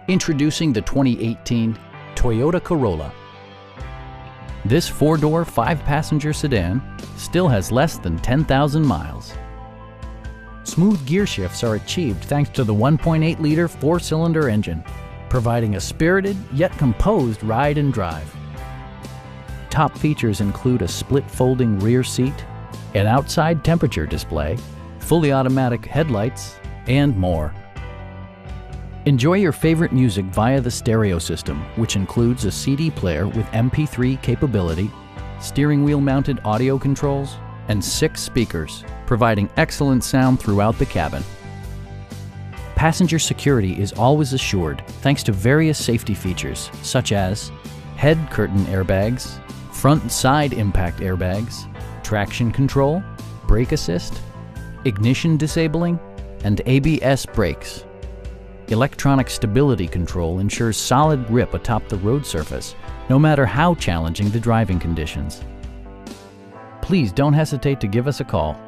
Introducing the 2018 Toyota Corolla. This four-door, five-passenger sedan still has less than 10,000 miles. Smooth gear shifts are achieved thanks to the 1.8-liter four-cylinder engine, providing a spirited yet composed ride and drive. Top features include a split folding rear seat, an outside temperature display, fully automatic headlights, and more. Enjoy your favorite music via the stereo system, which includes a CD player with MP3 capability, steering wheel mounted audio controls, and 6 speakers, providing excellent sound throughout the cabin. Passenger security is always assured thanks to various safety features such as head curtain airbags, front and side impact airbags, traction control, brake assist, ignition disabling, and ABS brakes. Electronic stability control ensures solid grip atop the road surface, no matter how challenging the driving conditions. Please don't hesitate to give us a call.